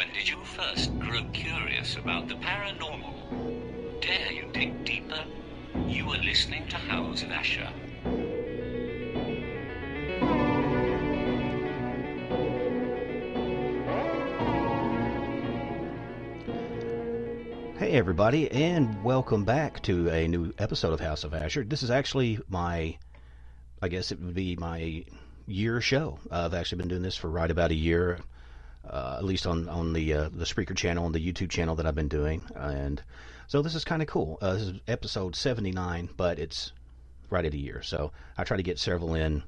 When did you first grow curious about the paranormal? Dare you dig deeper? You are listening to House of Asher. Hey everybody, and welcome back to a new episode of House of Asher. This is actually I guess it would be my year show. I've actually been doing this for right about a year, at least on the Spreaker channel and the YouTube channel that I've been doing. And so this is kind of cool. This is episode 79, but it's right at a year. So I try to get several in,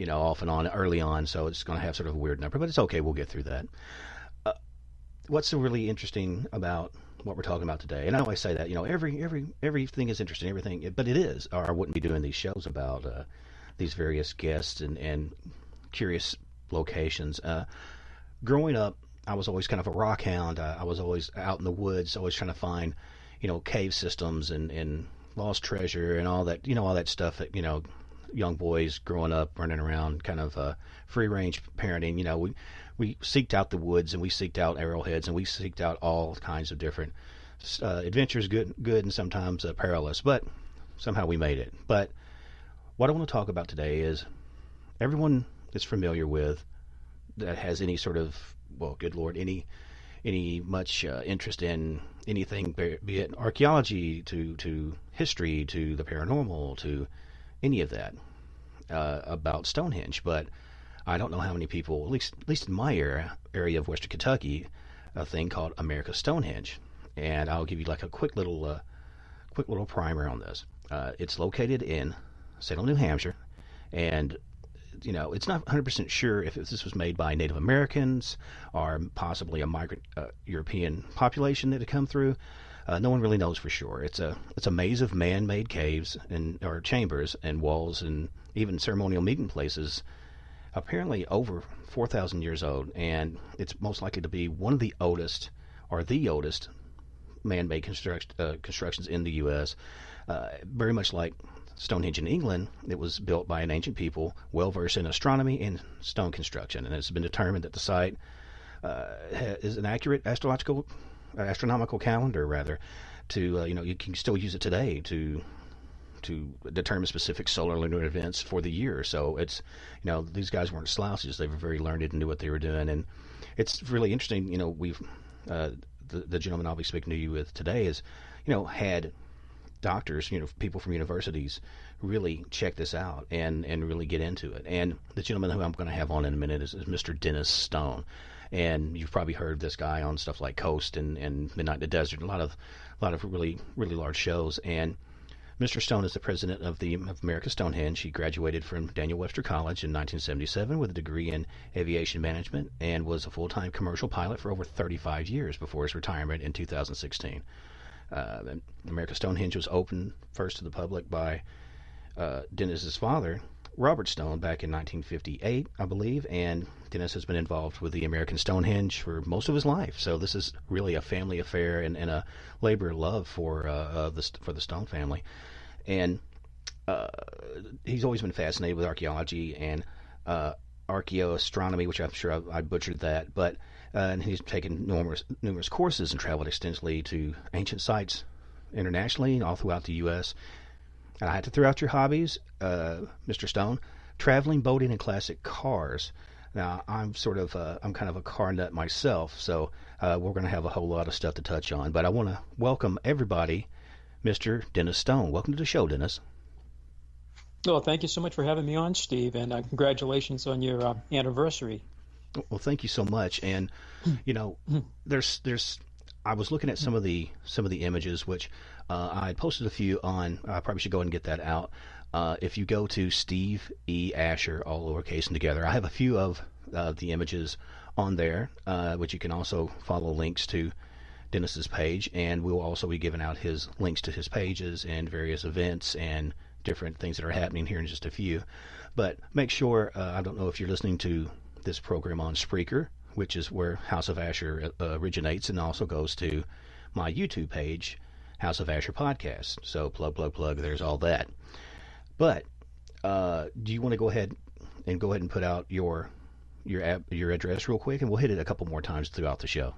off and on, early on, so it's going to have sort of a weird number, but it's okay. We'll get through that. What's so really interesting about what we're talking about today, and I always say that, everything is interesting, everything, but it is, or I wouldn't be doing these shows about these various guests and curious locations. Growing up, I was always kind of a rock hound. I was always out in the woods, always trying to find, cave systems and lost treasure and all that, all that stuff that, young boys growing up, running around, kind of free-range parenting. We seeked out the woods, and we seeked out arrowheads, and we seeked out all kinds of different adventures, good and sometimes perilous, but somehow we made it. But what I want to talk about today is everyone is familiar with that has any sort of, well, good Lord, any much interest in anything, be it archaeology to history to the paranormal to any of that about Stonehenge. But I don't know how many people, at least in my area of Western Kentucky, a thing called America's Stonehenge. And I'll give you like a quick little primer on this. It's located in Salem, New Hampshire, and it's not 100% sure if this was made by Native Americans or possibly a migrant European population that had come through. No one really knows for sure. It's a maze of man-made caves or chambers and walls and even ceremonial meeting places, apparently over 4,000 years old, and it's most likely to be one of the oldest, or the oldest, man-made constructions in the U.S. Very much like Stonehenge in England, it was built by an ancient people well-versed in astronomy and stone construction, and it's been determined that the site is an accurate astronomical calendar, rather, to you can still use it today to determine specific solar lunar events for the year. So it's, these guys weren't slouches. They were very learned and knew what they were doing. And it's really interesting. We've, the gentleman I'll be speaking to you with today is, had doctors, people from universities really check this out and really get into it. And the gentleman who I'm going to have on in a minute is Mr. Dennis Stone. And you've probably heard this guy on stuff like Coast and Midnight in the Desert, a lot of really, really large shows. And Mr. Stone is the president of America's Stonehenge. He graduated from Daniel Webster College in 1977 with a degree in aviation management and was a full-time commercial pilot for over 35 years before his retirement in 2016. America's Stonehenge was opened first to the public by Dennis's father, Robert Stone, back in 1958, I believe, and Dennis has been involved with the American Stonehenge for most of his life. So this is really a family affair and a labor of love for the Stone family. And he's always been fascinated with archaeology and archaeoastronomy, which I'm sure I butchered that, but and he's taken numerous courses and traveled extensively to ancient sites internationally and all throughout the U.S. And I had to throw out your hobbies, Mr. Stone: traveling, boating, and classic cars. Now, I'm kind of a car nut myself, so we're going to have a whole lot of stuff to touch on. But I want to welcome everybody, Mr. Dennis Stone. Welcome to the show, Dennis. Well, thank you so much for having me on, Steve, and congratulations on your anniversary. Well, thank you so much. And there's I was looking at some of the images, which I posted a few on. I probably should go ahead and get that out. If you go to Steve E. Asher, all lowercase and together, I have a few of the images on there, which you can also follow links to Dennis's page, and we'll also be giving out his links to his pages and various events and different things that are happening here in just a few. But make sure, I don't know if you're listening to this program on Spreaker, which is where House of Asher originates, and also goes to my YouTube page, House of Asher Podcast. So plug, there's all that. But do you want to go ahead and put out your your address real quick, and we'll hit it a couple more times throughout the show.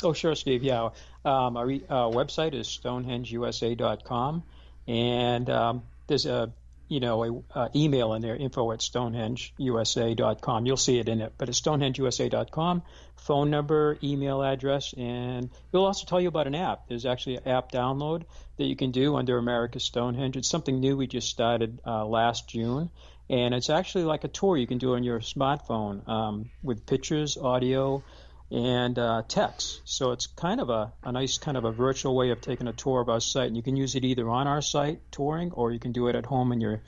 Oh, sure, Steve. Yeah. Our website is stonehengeusa.com, and there's a email in there, info@stonehengeusa.com. You'll see it in it, but it's stonehengeusa.com, phone number, email address, and it'll also tell you about an app. There's actually an app download that you can do under America's Stonehenge. It's something new we just started last June, and it's actually like a tour you can do on your smartphone with pictures, audio, and text. So it's kind of a nice kind of a virtual way of taking a tour of our site, and you can use it either on our site touring, or you can do it at home in your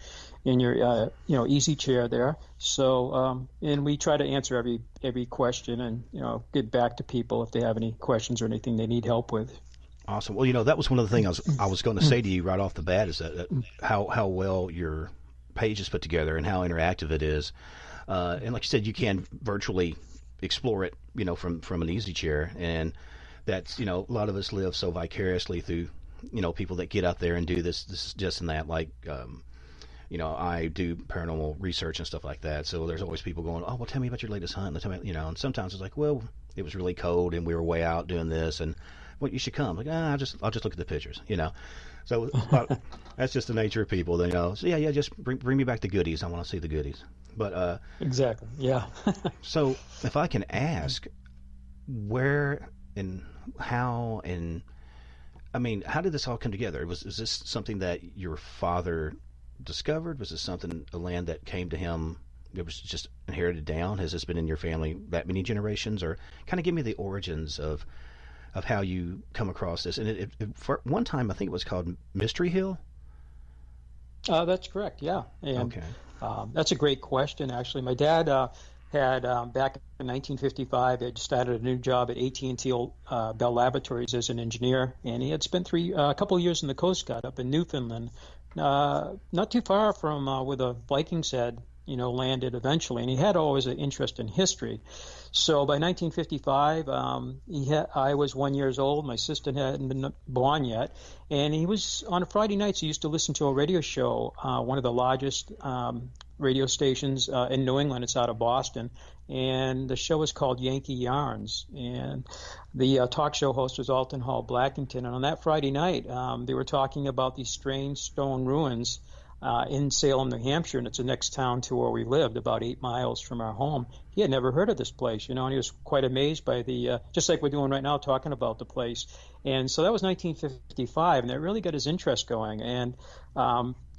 easy chair there. So and we try to answer every question and get back to people if they have any questions or anything they need help with. Awesome. Well, that was one of the things I was going to say to you right off the bat, is that how well your page is put together and how interactive it is. And like you said, you can virtually explore it, from an easy chair, and that's, a lot of us live so vicariously through, people that get out there and do this just and that. Like, I do paranormal research and stuff like that. So there's always people going, oh, well, tell me about your latest hunt. Tell me, and sometimes it's like, well, it was really cold and we were way out doing this, and well, you should come. Like, I'll just look at the pictures, So that's just the nature of people. So yeah, just bring me back the goodies. I want to see the goodies. But exactly, yeah. So if I can ask, where and how, and I mean, how did this all come together? Is this something that your father discovered? Was this a land that came to him? It was just inherited down? Has this been in your family that many generations? Or kind of give me the origins of how you come across this. And for one time, I think it was called Mystery Hill. That's correct. Yeah. And, okay. That's a great question. Actually, my dad had back in 1955 had started a new job at AT&T Bell Laboratories as an engineer, and he had spent a couple of years in the Coast Guard up in Newfoundland, not too far from where the Vikings had landed eventually, and he had always an interest in history. So by 1955, I was 1 year old. My sister hadn't been born yet, and he was on Friday nights. He used to listen to a radio show, one of the largest radio stations in New England. It's out of Boston, and the show was called Yankee Yarns, and the talk show host was Alton Hall Blackington. And on that Friday night, they were talking about these strange stone ruins in Salem, New Hampshire, and it's the next town to where we lived, about 8 miles from our home. He had never heard of this place, and he was quite amazed by just like we're doing right now, talking about the place. And so that was 1955, and that really got his interest going. And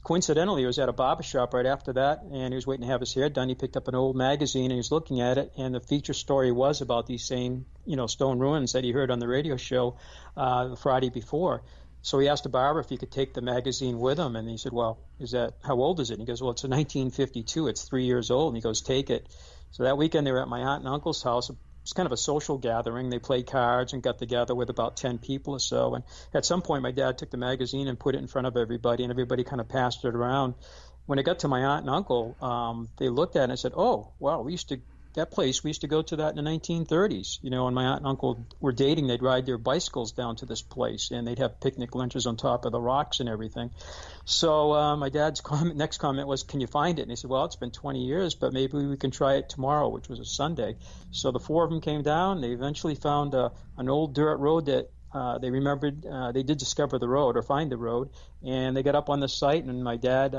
coincidentally, he was at a barber shop right after that, and he was waiting to have his hair done. He picked up an old magazine, and he was looking at it, and the feature story was about these same, stone ruins that he heard on the radio show the Friday before. So he asked the barber if he could take the magazine with him, and he said, well, how old is it? And he goes, well, it's a 1952. It's 3 years old. And he goes, take it. So that weekend they were at my aunt and uncle's house. It's kind of a social gathering. They played cards and got together with about 10 people or so. And at some point, my dad took the magazine and put it in front of everybody, and everybody kind of passed it around. When it got to my aunt and uncle, they looked at it and said, oh, wow, we used to go to that in the 1930s. When my aunt and uncle were dating, they'd ride their bicycles down to this place, and they'd have picnic lunches on top of the rocks and everything. So my dad's next comment was, can you find it? And he said, well, it's been 20 years, but maybe we can try it tomorrow, which was a Sunday. So the four of them came down. They eventually found an old dirt road that they remembered. They did discover the road, or find the road, and they got up on the site, and my dad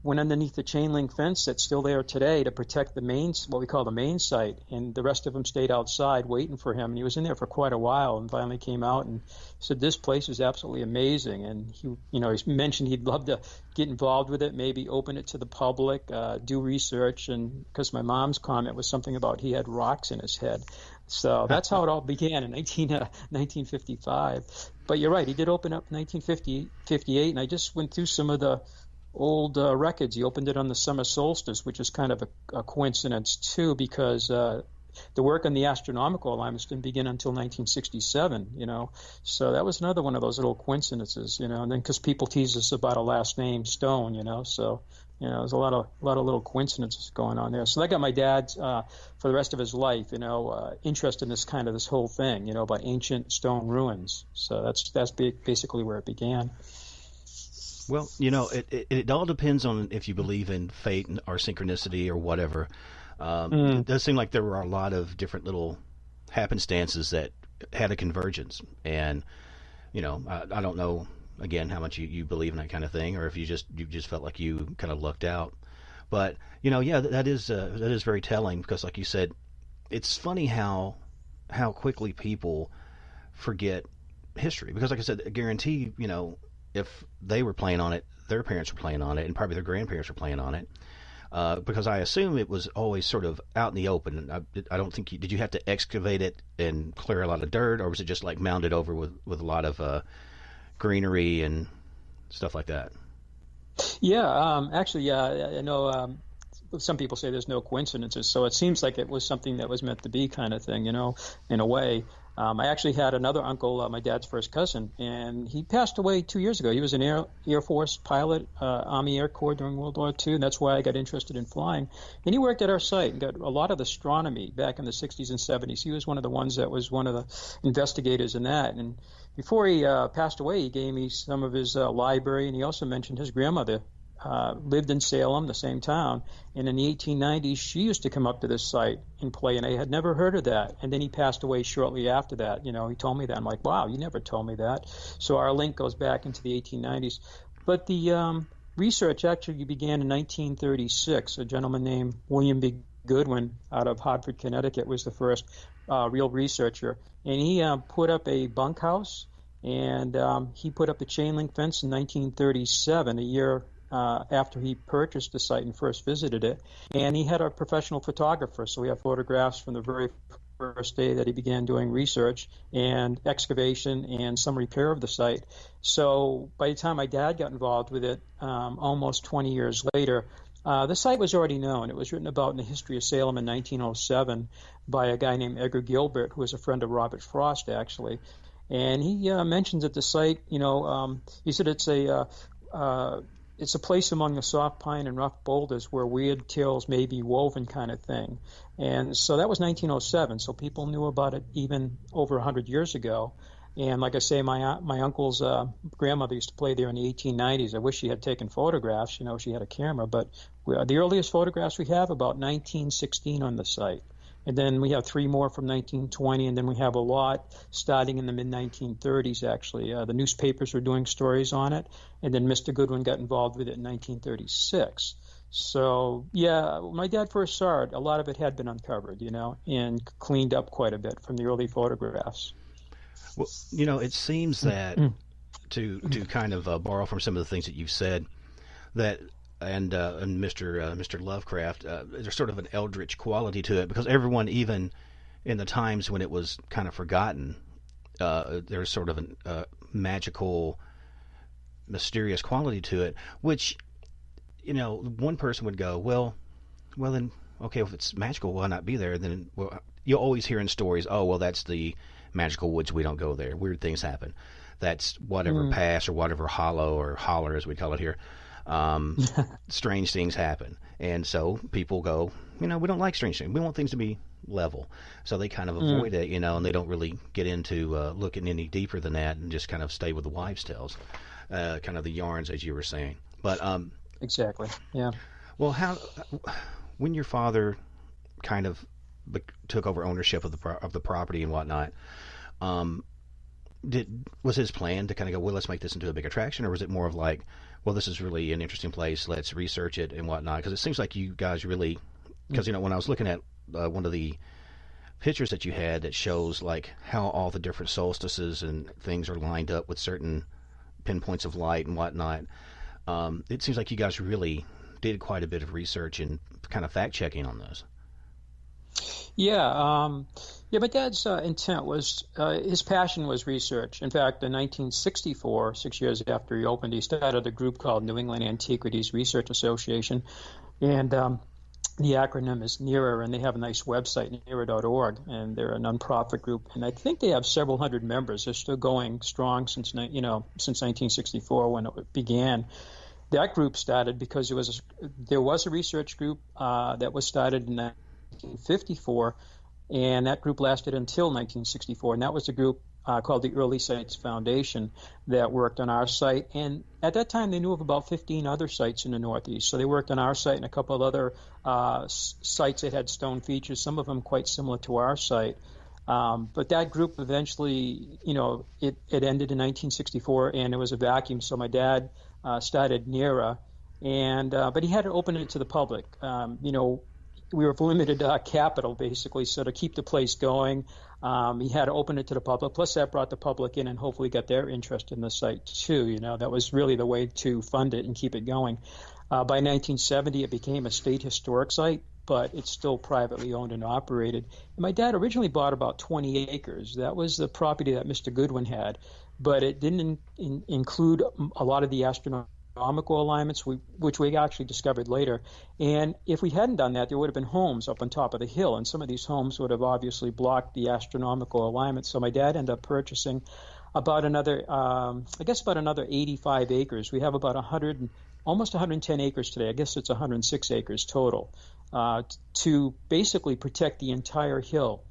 went underneath the chain link fence that's still there today to protect what we call the main site, and the rest of them stayed outside waiting for him. And he was in there for quite a while, and finally came out and said, this place is absolutely amazing. And he mentioned he'd love to get involved with it, maybe open it to the public, do research, and because my mom's comment was something about he had rocks in his head. So that's how it all began in 1955. But you're right, he did open up in 1958, and I just went through some of the old records. He opened it on the summer solstice, which is kind of a coincidence too, because the work on the astronomical alignments didn't begin until 1967. So that was another one of those little coincidences. And then because people tease us about a last name Stone, so there's a lot of little coincidences going on there. So that got my dad for the rest of his life, interested in this whole thing, about ancient stone ruins. So that's basically where it began. Well, it all depends on if you believe in fate or synchronicity or whatever. It does seem like there were a lot of different little happenstances that had a convergence. And, I don't know, again, how much you believe in that kind of thing, or if you just felt like you kind of lucked out. But, yeah, that is very telling, because like you said, it's funny how quickly people forget history. Because like I said, I guarantee, if they were playing on it, their parents were playing on it, and probably their grandparents were playing on it. Because I assume it was always sort of out in the open. I don't think did you have to excavate it and clear a lot of dirt, or was it just like mounded over with a lot of greenery and stuff like that? Yeah, actually, yeah, I know. Some people say there's no coincidences, so it seems like it was something that was meant to be, kind of thing, in a way. I actually had another uncle, my dad's first cousin, and he passed away 2 years ago. He was an Air Force pilot, Army Air Corps during World War II, and that's why I got interested in flying. And he worked at our site and got a lot of astronomy back in the 60s and 70s. He was one of the ones that was one of the investigators in that. And before he passed away, he gave me some of his library, and he also mentioned his grandmother lived in Salem, the same town, and in the 1890s she used to come up to this site and play, and I had never heard of that. And then he passed away shortly after that. He told me that. I'm like, wow, you never told me that. So our link goes back into the 1890s. But the research actually began in 1936. A gentleman named William B. Goodwin out of Hartford, Connecticut was the first real researcher, and he put up a bunkhouse, and he put up a chain link fence in 1937, a year after he purchased the site and first visited it. And he had a professional photographer, so we have photographs from the very first day that he began doing research and excavation and some repair of the site. So by the time my dad got involved with it, almost 20 years later, the site was already known. It was written about in the history of Salem in 1907 by a guy named Edgar Gilbert, who was a friend of Robert Frost, actually. And he mentions at the site, he said it's a place among the soft pine and rough boulders where weird tales may be woven, kind of thing. And so that was 1907, so people knew about it even over 100 years ago. And like I say, my uncle's grandmother used to play there in the 1890s. I wish she had taken photographs, she had a camera. But the earliest photographs we have, about 1916 on the site. And then we have 3 more from 1920, and then we have a lot starting in the mid-1930s, actually. The newspapers were doing stories on it, and then Mr. Goodwin got involved with it in 1936. So, yeah, when my dad first saw it, a lot of it had been uncovered, and cleaned up quite a bit from the early photographs. Well, it seems that, to kind of borrow from some of the things that you've said, that and Mr. Lovecraft, there's sort of an eldritch quality to it, because everyone, even in the times when it was kind of forgotten, there's sort of a magical, mysterious quality to it, which, one person would go, well then, okay, if it's magical, why not be there? Then you'll always hear in stories, oh, well, that's the magical woods, we don't go there, weird things happen. That's whatever pass or whatever hollow or holler, as we call it here. Strange things happen, and so people go, we don't like strange things, we want things to be level, so they kind of avoid it, and they don't really get into looking any deeper than that, and just kind of stay with the wives' tales, kind of the yarns, as you were saying. But exactly, yeah. Well, when your father kind of took over ownership of the property and whatnot, was his plan to kind of go, well, let's make this into a big attraction, or was it more of like, well, this is really an interesting place, let's research it and whatnot? Because it seems like you guys really, because when I was looking at one of the pictures that you had that shows like how all the different solstices and things are lined up with certain pinpoints of light and whatnot, it seems like you guys really did quite a bit of research and kind of fact checking on those. Yeah, my dad's intent was, his passion was research. In fact, in 1964, 6 years after he opened, he started a group called New England Antiquities Research Association, and the acronym is NERA, and they have a nice website, NERA.org, and they're a nonprofit group, and I think they have several hundred members. They're still going strong since 1964 when it began. That group started because there was a research group that was started in 1954, and that group lasted until 1964, and that was the group called the Early Sites Foundation that worked on our site. And at that time, they knew of about 15 other sites in the Northeast. So they worked on our site and a couple of other sites that had stone features, some of them quite similar to our site. But that group eventually, it ended in 1964, and it was a vacuum. So my dad started NERA, but he had to open it to the public. We were limited capital, basically, so to keep the place going, he had to open it to the public. Plus, that brought the public in and hopefully got their interest in the site, too. That was really the way to fund it and keep it going. By 1970, it became a state historic site, but it's still privately owned and operated. And my dad originally bought about 20 acres. That was the property that Mr. Goodwin had, but it didn't include a lot of the astronomical alignments, which we actually discovered later. And if we hadn't done that, there would have been homes up on top of the hill, and some of these homes would have obviously blocked the astronomical alignment. So my dad ended up purchasing about another 85 acres. We have about almost 110 acres today. I guess it's 106 acres total, to basically protect the entire hill,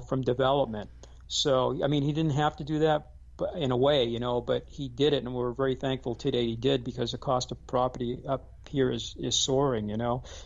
from development. So, he didn't have to do that, but in a way, but he did it, and we're very thankful today he did, because the cost of property up here is soaring.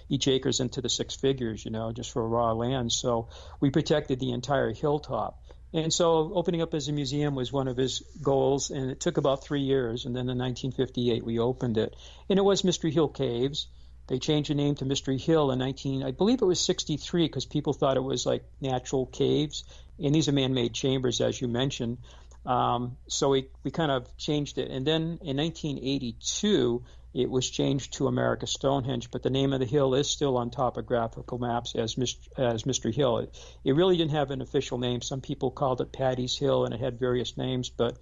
Each acre's into the six figures, just for raw land. So we protected the entire hilltop. And so opening up as a museum was one of his goals, and it took about 3 years. And then in 1958, we opened it. And it was Mystery Hill Caves. They changed the name to Mystery Hill in I believe it was 63, because people thought it was like natural caves. And these are man-made chambers, as you mentioned. So we kind of changed it. And then in 1982, it was changed to America's Stonehenge, but the name of the hill is still on topographical maps as Mystery Hill. It really didn't have an official name. Some people called it Patty's Hill, and it had various names, but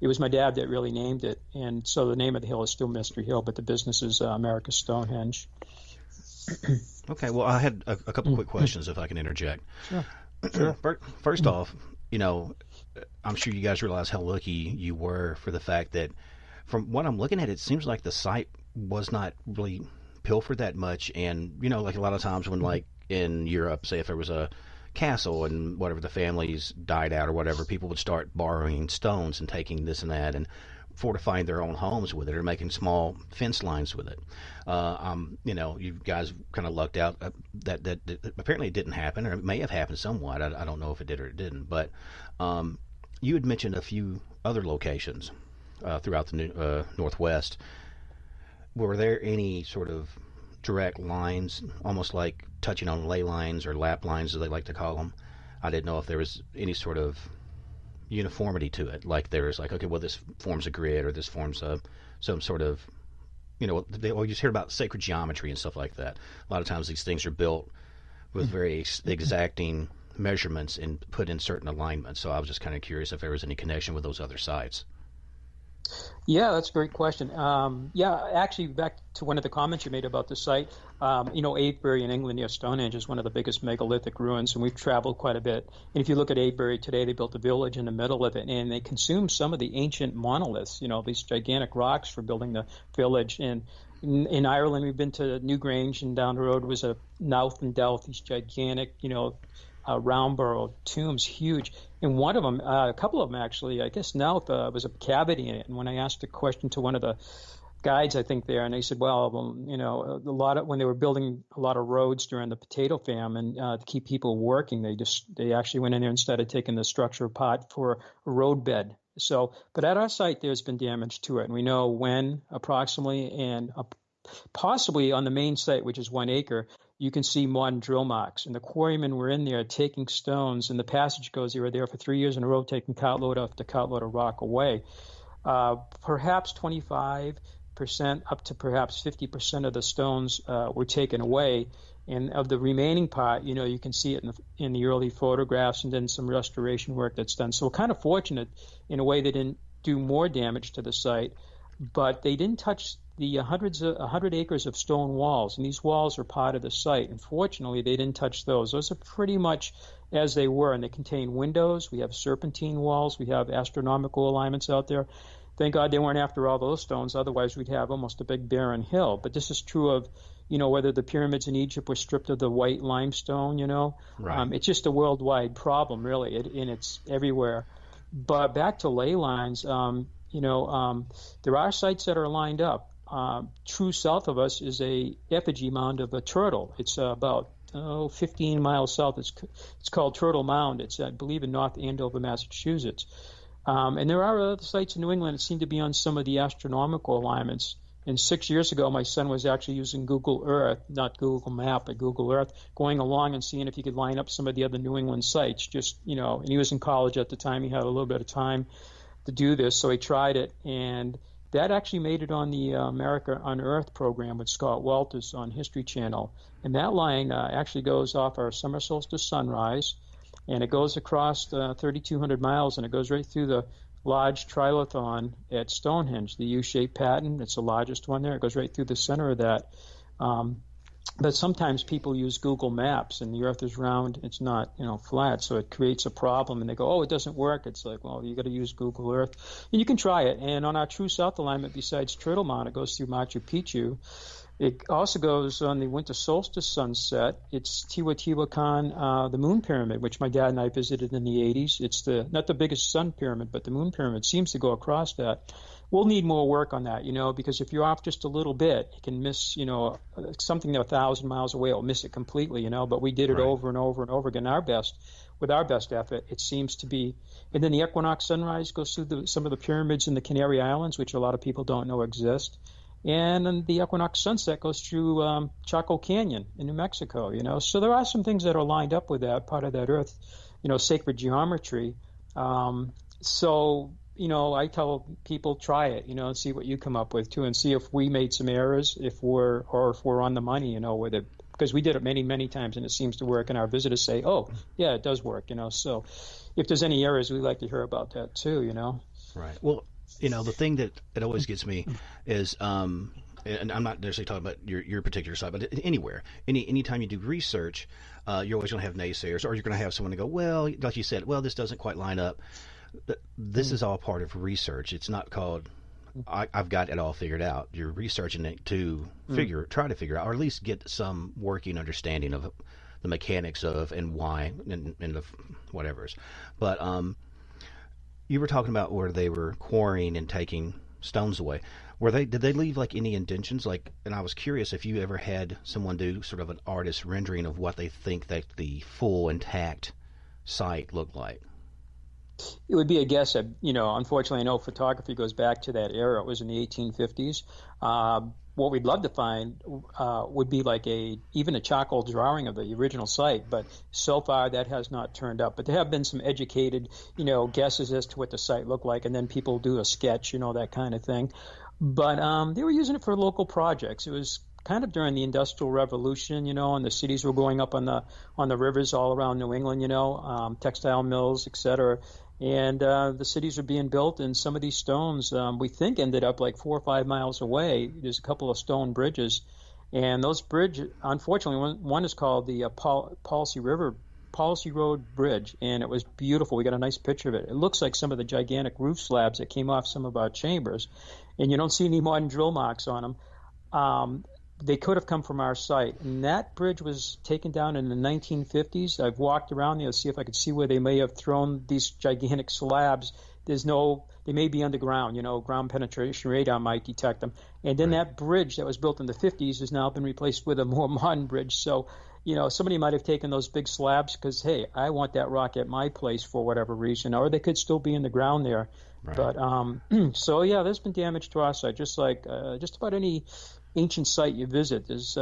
it was my dad that really named it. And so the name of the hill is still Mystery Hill, but the business is America's Stonehenge. Okay, well, I had a couple quick questions, if I can interject. Sure. First off, I'm sure you guys realize how lucky you were for the fact that, from what I'm looking at, it seems like the site was not really pilfered that much. And, like a lot of times when, like in Europe, say if there was a castle and whatever, the families died out or whatever, people would start borrowing stones and taking this and that and fortifying their own homes with it, or making small fence lines with it. You guys kind of lucked out that apparently it didn't happen, or it may have happened somewhat. I don't know if it did or it didn't. But you had mentioned a few other locations throughout the Northwest. Were there any sort of direct lines, almost like touching on ley lines or lap lines, as they like to call them? I didn't know if there was any sort of uniformity to it, like there's like, okay, well, this forms a grid, or this forms some sort of, you just hear about sacred geometry and stuff like that. A lot of times these things are built with very exacting measurements and put in certain alignments. So I was just kind of curious if there was any connection with those other sites. Yeah, that's a great question. Actually, back to one of the comments you made about the site, Avebury in England near Stonehenge is one of the biggest megalithic ruins, and we've traveled quite a bit. And if you look at Avebury today, they built a village in the middle of it, and they consumed some of the ancient monoliths, these gigantic rocks for building the village. And in Ireland, we've been to Newgrange, and down the road was a Knowth and Delft, these gigantic, round burrow tombs, huge. And one of them, a couple of them actually, I guess Knowth was a cavity in it. And when I asked a question to one of the guides, I think there, and they said, well, when they were building a lot of roads during the potato famine to keep people working, they actually went in there and started taking the structure apart for a road bed. So, but at our site, there's been damage to it, and we know when approximately, and possibly on the main site, which is 1 acre, you can see modern drill marks. And the quarrymen were in there taking stones, and the passage goes, they were there for 3 years in a row taking cartload after cartload of rock away. Perhaps 25% up to perhaps 50% of the stones were taken away. And of the remaining part, you can see it in the early photographs, and then some restoration work that's done. So we're kind of fortunate in a way they didn't do more damage to the site, but they didn't touch the 100 acres of stone walls, and these walls are part of the site. Unfortunately, they didn't touch those. Those are pretty much as they were, and they contain windows. We have serpentine walls. We have astronomical alignments out there. Thank God they weren't after all those stones. Otherwise, we'd have almost a big barren hill. But this is true of, whether the pyramids in Egypt were stripped of the white limestone, Right. It's just a worldwide problem, really, and it's everywhere. But back to ley lines, there are sites that are lined up. True south of us is a effigy mound of a turtle. It's about 15 miles south. It's called Turtle Mound. It's, I believe, in North Andover, Massachusetts. And there are other sites in New England that seem to be on some of the astronomical alignments. And 6 years ago, my son was actually using Google Earth, not Google Map, but Google Earth, going along and seeing if he could line up some of the other New England sites. Just, and he was in college at the time. He had a little bit of time to do this, so he tried it. And that actually made it on the America Unearthed program with Scott Walters on History Channel. And that line actually goes off our summer solstice sunrise, and it goes across 3,200 miles, and it goes right through the large trilithon at Stonehenge, the U-shaped pattern. It's the largest one there. It goes right through the center of that. But sometimes people use Google Maps, and the Earth is round. It's not, flat, so it creates a problem. And they go, it doesn't work. It's like, well, you got to use Google Earth. And you can try it. And on our true south alignment, besides Turtle Mound, it goes through Machu Picchu. It also goes on the winter solstice sunset. It's Teotihuacan, the moon pyramid, which my dad and I visited in the 80s. It's not the biggest sun pyramid, but the moon pyramid seems to go across that. We'll need more work on that, because if you're off just a little bit, you can miss, something 1,000 miles away will miss it completely, but we did it over and over and over again. With our best effort, it seems to be. And then the equinox sunrise goes through some of the pyramids in the Canary Islands, which a lot of people don't know exist. And then the equinox sunset goes through Chaco Canyon in New Mexico, So there are some things that are lined up with that, part of that Earth, sacred geometry. I tell people, try it, and see what you come up with, too, and see if we made some errors, if we're on the money, with it. Because we did it many, many times, and it seems to work, and our visitors say, oh, yeah, it does work, So if there's any errors, we'd like to hear about that, too, Right. Well, the thing that it always gets me is, and I'm not necessarily talking about your particular site, but anywhere, anytime you do research, you're always going to have naysayers, or you're going to have someone to go, well, like you said, well, this doesn't quite line up. This is all part of research. It's not called, I've got it all figured out. You're researching it to try to figure out, or at least get some working understanding of the mechanics of and why and the whatever's. But you were talking about where they were quarrying and taking stones away. Did they leave like any indentions? And I was curious if you ever had someone do sort of an artist rendering of what they think that the full intact site looked like. It would be a guess. Unfortunately, I know photography goes back to that era. It was in the 1850s. What we'd love to find would be even a charcoal drawing of the original site, but so far that has not turned up. But there have been some educated, guesses as to what the site looked like, and then people do a sketch, that kind of thing. But they were using it for local projects. It was kind of during the Industrial Revolution, and the cities were going up on the rivers all around New England, textile mills, et cetera. And the cities were being built, and some of these stones, we think, ended up 4 or 5 miles away. There's a couple of stone bridges, and those bridges, unfortunately, one is called the Policy Road Bridge, and it was beautiful. We got a nice picture of it. It looks like some of the gigantic roof slabs that came off some of our chambers, and you don't see any modern drill marks on them. They could have come from our site. And that bridge was taken down in the 1950s. I've walked around there to see if I could see where they may have thrown these gigantic slabs. They may be underground, ground penetration radar might detect them. And then that bridge that was built in the 50s has now been replaced with a more modern bridge. So, somebody might have taken those big slabs because, hey, I want that rock at my place for whatever reason, or they could still be in the ground there. Right. But, so yeah, there's been damage to our site, just about any ancient site you visit. There's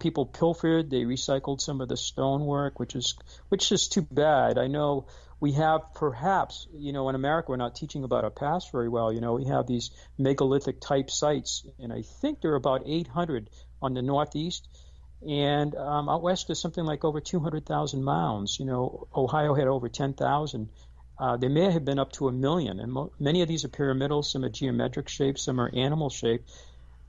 people pilfered, they recycled some of the stonework, which is too bad. I know we have perhaps, in America we're not teaching about our past very well. We have these megalithic type sites, and I think there are about 800 on the northeast, and out west there's something like over 200,000 mounds. Ohio had over 10,000. There may have been up to 1 million, and many of these are pyramidal, some are geometric shaped, some are animal shaped.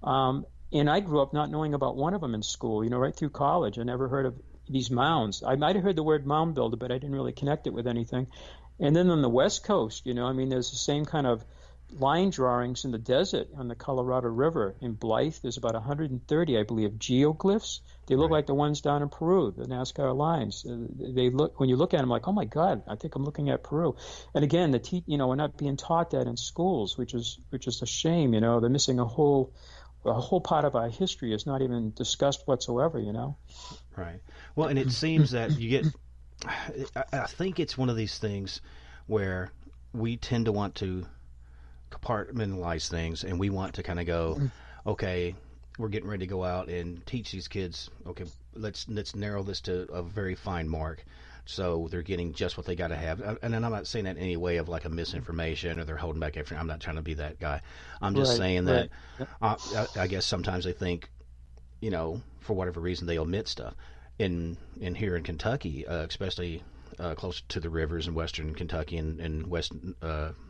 And I grew up not knowing about one of them in school, right through college. I never heard of these mounds. I might have heard the word mound builder, but I didn't really connect it with anything. And then on the West Coast, there's the same kind of line drawings in the desert on the Colorado River. In Blythe, there's about 130, I believe, geoglyphs. They look like the ones down in Peru, the Nazca lines. They look, when you look at them, like, oh my God, I think I'm looking at Peru. And again, we're not being taught that in schools, which is a shame. They're missing a whole part of our history is not even discussed whatsoever. Right. Well, and it seems that you get. I think it's one of these things where we tend to want to compartmentalize things, and we want to kind of go, okay, we're getting ready to go out and teach these kids. Okay, let's narrow this to a very fine mark, so they're getting just what they got to have. And I'm not saying that in any way of like a misinformation or they're holding back everything. I'm not trying to be that guy. I'm just saying that I guess sometimes they think, for whatever reason they omit stuff. In here in Kentucky, especially close to the rivers in western Kentucky and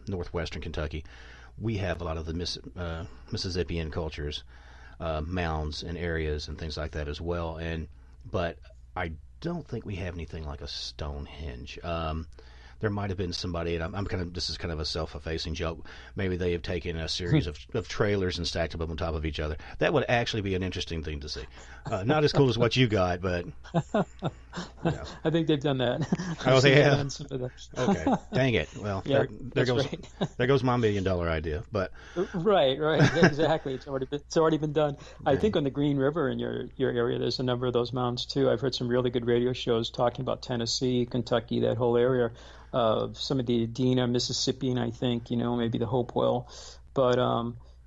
northwestern Kentucky, we have a lot of the Mississippian cultures, mounds and areas and things like that as well. But I don't think we have anything like a Stonehenge. There might have been somebody, and this is kind of a self-effacing joke. Maybe they have taken a series of trailers and stacked them on top of each other. That would actually be an interesting thing to see. Not as cool as what you got, but I think they've done that. Oh, they have. Okay, dang it. Well, yeah, there goes my $1 million idea. But right, exactly. It's already been done. I think on the Green River in your area, there's a number of those mounds too. I've heard some really good radio shows talking about Tennessee, Kentucky, that whole area. Some of the Adena, Mississippian, I think, maybe the Hopewell. But,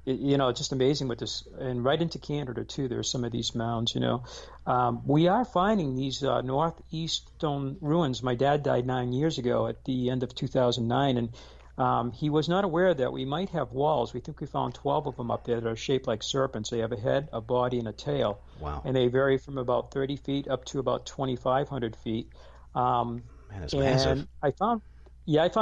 it's just amazing with this. And right into Canada, too, there are some of these mounds, We are finding these northeast stone ruins. My dad died 9 years ago at the end of 2009, and he was not aware that we might have walls. We think we found 12 of them up there that are shaped like serpents. They have a head, a body, and a tail. Wow. And they vary from about 30 feet up to about 2,500 feet. Man, that's massive. I found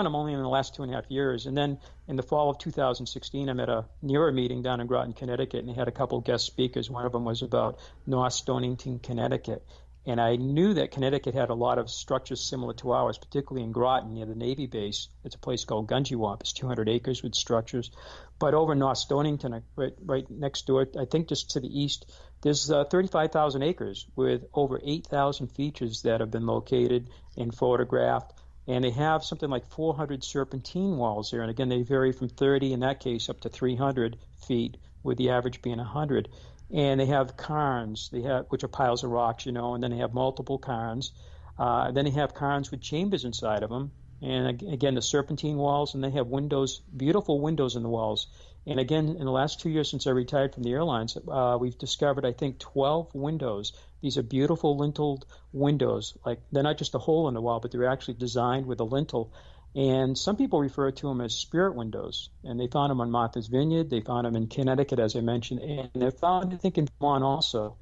them only in the last 2.5 years. And then in the fall of 2016, I'm at a NERA meeting down in Groton, Connecticut, and they had a couple guest speakers. One of them was about North Stonington, Connecticut. And I knew that Connecticut had a lot of structures similar to ours, particularly in Groton near the Navy base. It's a place called Gunjiwamp. It's 200 acres with structures. But over North Stonington, right next door, I think just to the east, there's 35,000 acres with over 8,000 features that have been located and photographed. And they have something like 400 serpentine walls there. And again, they vary from 30 in that case up to 300 feet, with the average being 100. And they have cairns, which are piles of rocks, and then they have multiple cairns. Then they have cairns with chambers inside of them. And again, the serpentine walls, and they have windows, beautiful windows in the walls. And again, in the last 2 years since I retired from the airlines, we've discovered, I think, 12 windows. These are beautiful linteled windows. Like, they're not just a hole in the wall, but they're actually designed with a lintel. And some people refer to them as spirit windows. And they found them on Martha's Vineyard. They found them in Connecticut, as I mentioned. And they're found, I think, in Vermont also.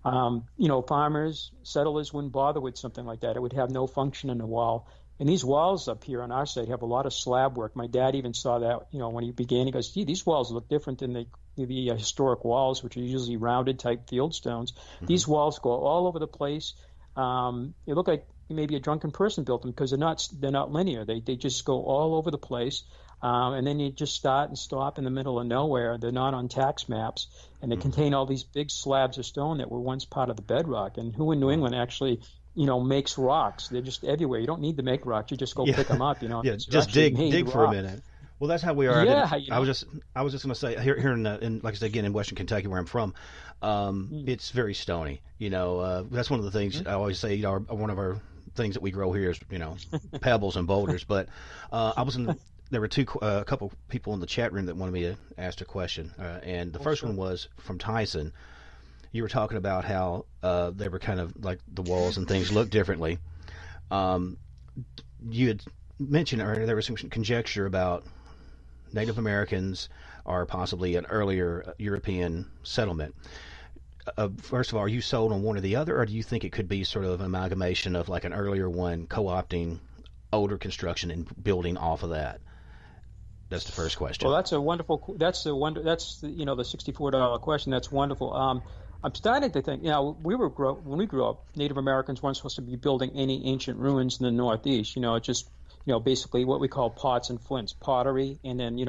Farmers, settlers wouldn't bother with something like that. It would have no function in the wall. And these walls up here on our side have a lot of slab work. My dad even saw that, when he began. He goes, gee, these walls look different than the historic walls, which are usually rounded type field stones. Mm-hmm. These walls go all over the place. They look like maybe a drunken person built them because they're not linear. They just go all over the place. And then you just start and stop in the middle of nowhere. They're not on tax maps. And they contain all these big slabs of stone that were once part of the bedrock. And who in New England actually makes rocks? They're just everywhere. You don't need to make rocks. You just go pick them up. Yeah, just dig for a minute. Well, that's how we are. Yeah, I was just going to say here in like I said again in Western Kentucky where I'm from, it's very stony. That's one of the things I always say. One of our things that we grow here is pebbles and boulders. But there were a couple people in the chat room that wanted me to ask a question, and the first one was from Tyson. You were talking about how they were kind of like the walls and things look differently. You had mentioned earlier there was some conjecture about Native Americans or possibly an earlier European settlement. First of all, are you sold on one or the other, or do you think it could be sort of an amalgamation of like an earlier one co-opting older construction and building off of that? That's the first question. Well, that's the $64 question. That's wonderful. I'm starting to think, when we grew up, Native Americans weren't supposed to be building any ancient ruins in the Northeast. Just, basically what we call pots and flints, pottery, and then,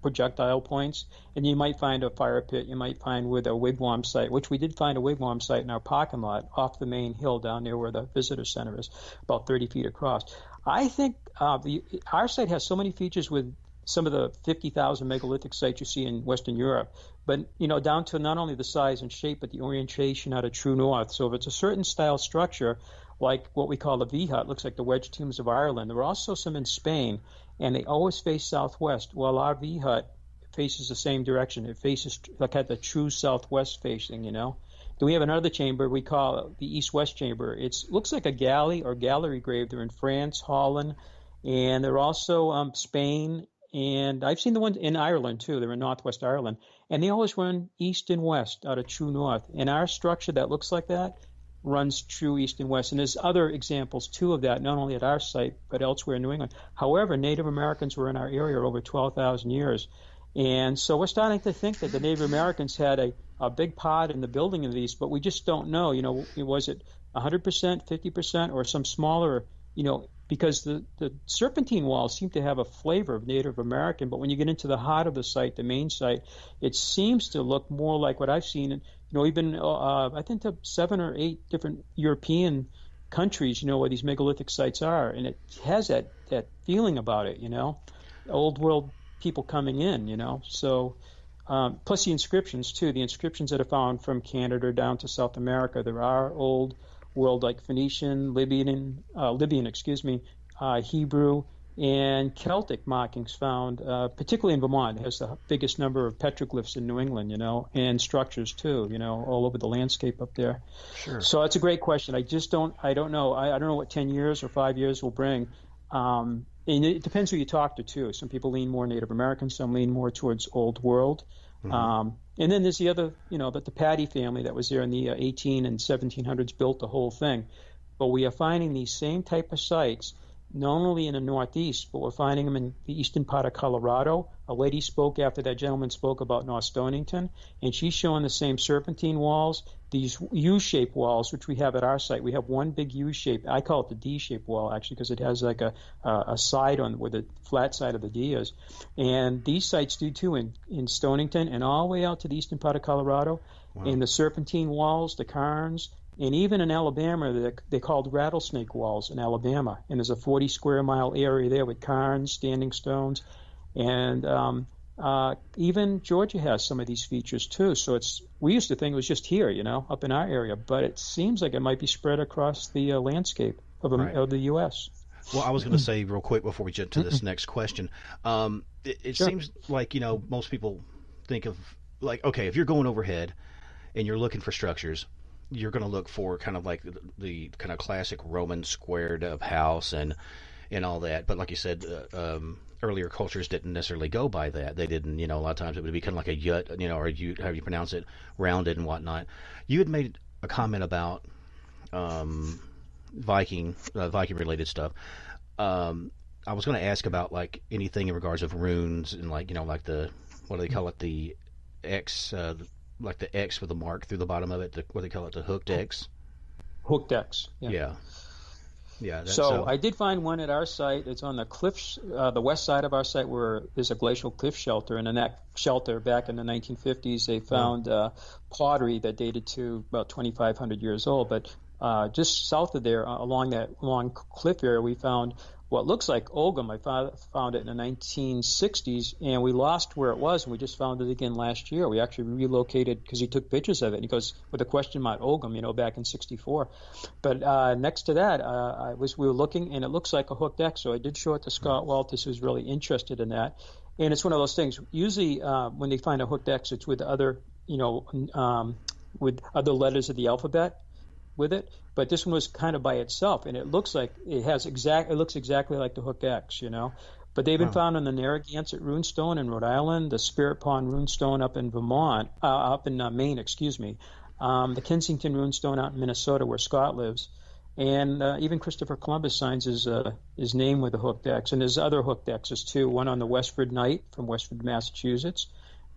projectile points, and you might find a fire pit. You might find with a wigwam site, which we did find a wigwam site in our parking lot off the main hill down there where the visitor center is, about 30 feet across. I think our site has so many features with some of the 50,000 megalithic sites you see in Western Europe, but down to not only the size and shape, but the orientation out of true north. So if it's a certain style structure, like what we call the V hut, looks like the wedge tombs of Ireland. There are also some in Spain, and they always face southwest. Well, our V hut faces the same direction. It faces like at the true southwest facing. Then we have another chamber we call the east-west chamber. It looks like a galley or gallery grave. They're in France, Holland, and they're also Spain. And I've seen the ones in Ireland, too. They're in northwest Ireland. And they always run east and west out of true north. And our structure that looks like that runs true east and west. And there's other examples, too, of that, not only at our site, but elsewhere in New England. However, Native Americans were in our area over 12,000 years. And so we're starting to think that the Native Americans had a big part in the building of these, but we just don't know. Was it 100%, 50%, or some smaller, because the serpentine walls seem to have a flavor of Native American, but when you get into the heart of the site, the main site, it seems to look more like what I've seen. We've been, I think, to 7 or 8 different European countries, where these megalithic sites are, and it has that feeling about it, old world people coming in, So, plus the inscriptions too. The inscriptions that are found from Canada down to South America, there are old world like Phoenician, Libyan, Hebrew, and Celtic markings found, particularly in Vermont. It has the biggest number of petroglyphs in New England, and structures too, all over the landscape up there. Sure. So that's a great question. I don't know. I don't know what 10 years or 5 years will bring. And it depends who you talk to too. Some people lean more Native American, some lean more towards Old World. Mm-hmm. And then there's the other, the Paddy family that was there in the 18 and 1700s built the whole thing. But we are finding these same type of sites, not only in the Northeast, but we're finding them in the eastern part of Colorado. A lady spoke after that gentleman spoke about North Stonington, and she's showing the same serpentine walls, these U-shaped walls, which we have at our site. We have one big U-shape. I call it the D-shaped wall, actually, because it has like a side on where the flat side of the D is. And these sites do, too, in Stonington and all the way out to the eastern part of Colorado. Wow. And the serpentine walls, the cairns, and even in Alabama, they called rattlesnake walls in Alabama. And there's a 40-square-mile area there with cairns, standing stones. And even Georgia has some of these features, too. So we used to think it was just here, up in our area. But it seems like it might be spread across the landscape of the U.S. Well, I was going to say real quick before we jump to this next question. It sure. Seems like, most people think of, like, okay, if you're going overhead and you're looking for structures, you're going to look for kind of like the kind of classic Roman squared up house and all that. But like you said, earlier cultures didn't necessarily go by that. They didn't, a lot of times it would be kind of like a yut, or however you pronounce it, rounded and whatnot. You had made a comment about Viking related stuff. I was going to ask about like anything in regards of runes and like, like the, what do they call it? The X, like the X with the mark through the bottom of it, what do they call it, the hooked X? Hooked X, yeah. So I did find one at our site. It's on the cliffs, the west side of our site, where there's a glacial cliff shelter. And in that shelter, back in the 1950s, they found pottery that dated to about 2,500 years old. But just south of there, along that long cliff area, we found what looks like Ogham. I found it in the 1960s, and we lost where it was, and we just found it again last year. We actually relocated because he took pictures of it, and he goes, with a question mark, Ogham, back in 64. But next to that, we were looking, and it looks like a hooked X, so I did show it to Scott Walters, who's really interested in that. And it's one of those things. Usually when they find a hooked X, it's with other, with other letters of the alphabet with it, but this one was kind of by itself, and it looks like it looks exactly like the hook X, But they've been found on the Narragansett runestone in Rhode Island, the Spirit Pond runestone up in Vermont, up in Maine, the Kensington runestone out in Minnesota where Scott lives, and even Christopher Columbus signs his name with a hooked X, and there's other hooked X's too. One on the Westford Knight from Westford, Massachusetts,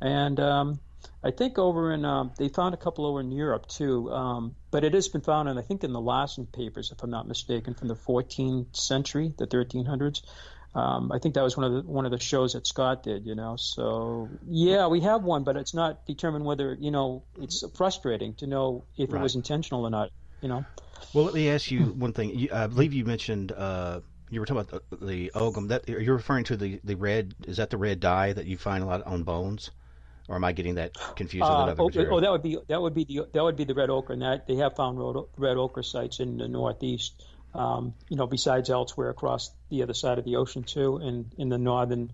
and I think over in they found a couple over in Europe too, but it has been found, and I think in the Larson papers, if I'm not mistaken, from the 14th century, the 1300s. I think that was one of the shows that Scott did, So yeah, we have one, but it's not determined whether, it's frustrating to know if it was intentional or not. Well, let me ask you one thing. I believe you mentioned you were talking about the ogum. That you're referring to the red. Is that the red dye that you find a lot on bones, or am I getting that confused with another material? Oh, that would be the red ochre, and that they have found red ochre sites in the Northeast. Besides elsewhere across the other side of the ocean too, and in the northern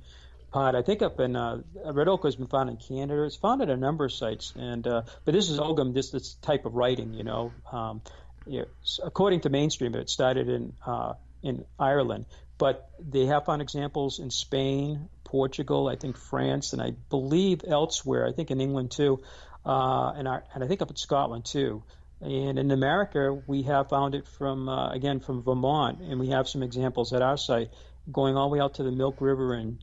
part. I think up in red ochre has been found in Canada. It's found at a number of sites, and but this is ogum, this type of writing. According to mainstream, it started in Ireland, but they have found examples in Spain, Portugal, I think France, and I believe elsewhere. I think in England too, and I think up in Scotland too. And in America, we have found it from Vermont, and we have some examples at our site going all the way out to the Milk River in